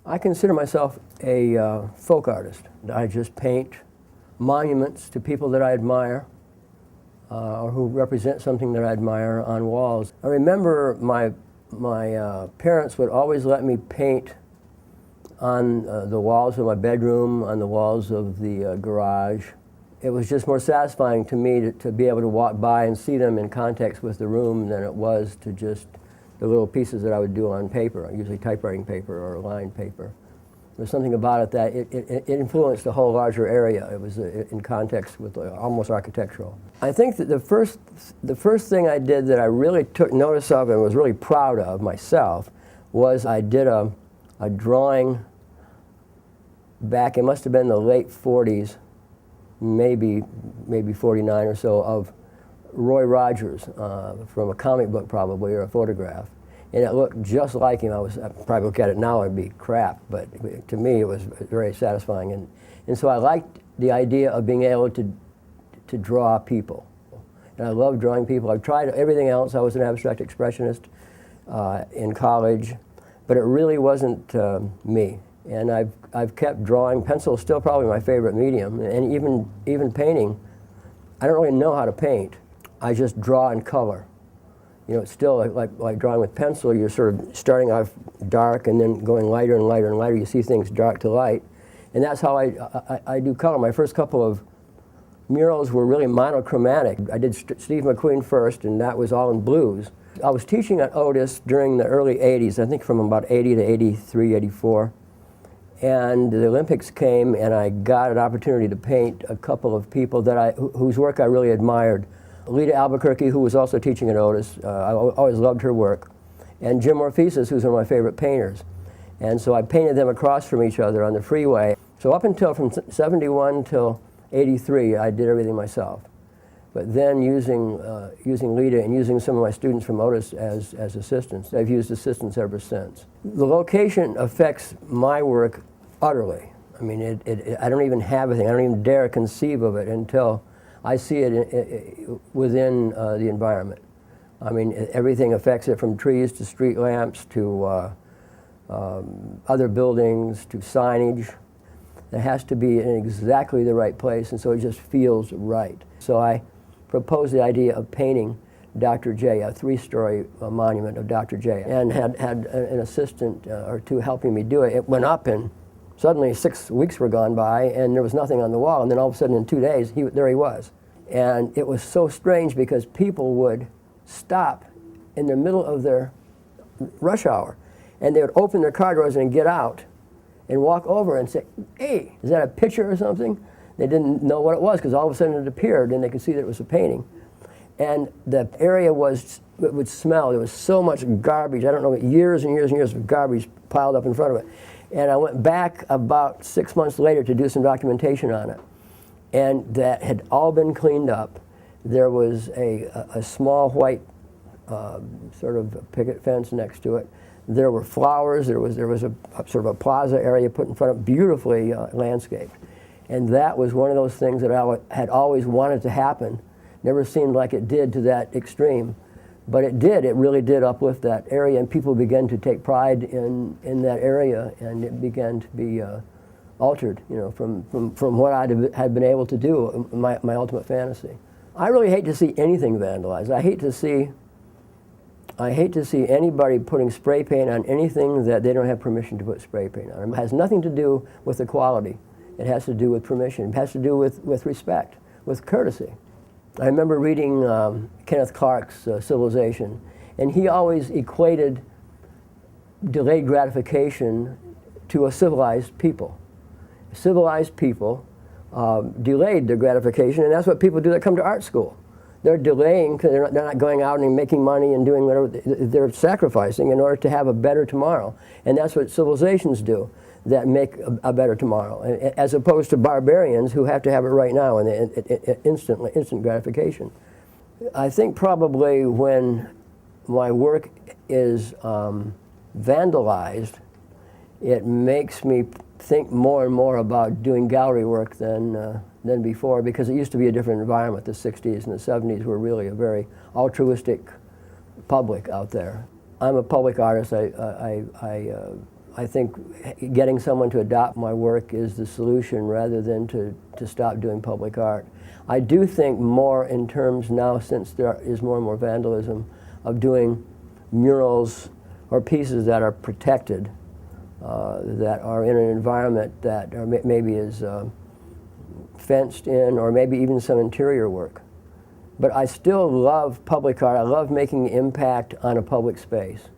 I consider myself a folk artist. I just paint monuments to people that I admire or who represent something that I admire on walls. I remember my parents would always let me paint on the walls of my bedroom, on the walls of the garage. It was just more satisfying to me to be able to walk by and see them in context with the room than it was to just the little pieces that I would do on paper, usually typewriting paper or lined paper. There's something about it that it influenced the whole larger area. It was in context with almost architectural. I think that the first thing I did that I really took notice of and was really proud of myself was I did a drawing back, it must have been the late 40s, maybe 49 or so, of Roy Rogers from a comic book probably, or a photograph. And it looked just like him. I probably look at it now, it'd be crap, but to me it was very satisfying. And so I liked the idea of being able to draw people. And I love drawing people. I've tried everything else. I was an abstract expressionist in college, but it really wasn't me. And I've kept drawing. Pencil is still probably my favorite medium, and even painting. I don't really know how to paint. I just draw in color. You know, it's still like drawing with pencil. You're sort of starting off dark and then going lighter and lighter and lighter. You see things dark to light, and that's how I do color. My first couple of murals were really monochromatic. I did Steve McQueen first, and that was all in blues. I was teaching at Otis during the early 80s, I think from about 80 to 83, 84. And the Olympics came, and I got an opportunity to paint a couple of people that whose work I really admired. Lita Albuquerque, who was also teaching at Otis, I always loved her work, and Jim Morphesis, who's one of my favorite painters. And so I painted them across from each other on the freeway. So up until from 71 till 83, I did everything myself. But then using Lita and using some of my students from Otis as assistants, I've used assistants ever since. The location affects my work utterly. I mean, I don't even have anything. I don't even dare conceive of it until I see it within the environment. I mean, everything affects it, from trees to street lamps to other buildings to signage. It has to be in exactly the right place, and so it just feels right. So I proposed the idea of painting Dr. J, a three-story monument of Dr. J, and had an assistant or two helping me do it. It went up, and suddenly 6 weeks were gone by, and there was nothing on the wall, and then all of a sudden in 2 days, there he was. And it was so strange because people would stop in the middle of their rush hour, and they would open their car doors and get out and walk over and say, "Hey, is that a picture or something?" They didn't know what it was because all of a sudden it appeared and they could see that it was a painting. And the area it would smell. There was so much garbage. I don't know, years and years and years of garbage piled up in front of it. And I went back about 6 months later to do some documentation on it. And that had all been cleaned up. There was a small white sort of picket fence next to it. There were flowers. There was a sort of a plaza area put in front of it, beautifully landscaped. And that was one of those things that I had always wanted to happen. Never seemed like it did to that extreme. But it did. It really did uplift that area, and people began to take pride in that area, and it began to be altered, you know, from what I had been able to do, my ultimate fantasy. I really hate to see anything vandalized. I hate to see anybody putting spray paint on anything that they don't have permission to put spray paint on. It has nothing to do with the quality. It has to do with permission. It has to do with respect, with courtesy. I remember reading Kenneth Clark's Civilization, and he always equated delayed gratification to a civilized people. Civilized people delayed their gratification, and that's what people do that come to art school. They're delaying because they're not going out and making money and doing whatever. They're sacrificing in order to have a better tomorrow, and that's what civilizations do, that make a better tomorrow, as opposed to barbarians who have to have it right now and instant gratification. I think probably when my work is vandalized, it makes me think more and more about doing gallery work than before, because it used to be a different environment. The 60s and the 70s were really a very altruistic public out there. I'm a public artist. I I think getting someone to adopt my work is the solution rather than to stop doing public art. I do think more in terms now, since there is more and more vandalism, of doing murals or pieces that are protected, that are in an environment that maybe is fenced in, or maybe even some interior work. But I still love public art. I love making impact on a public space.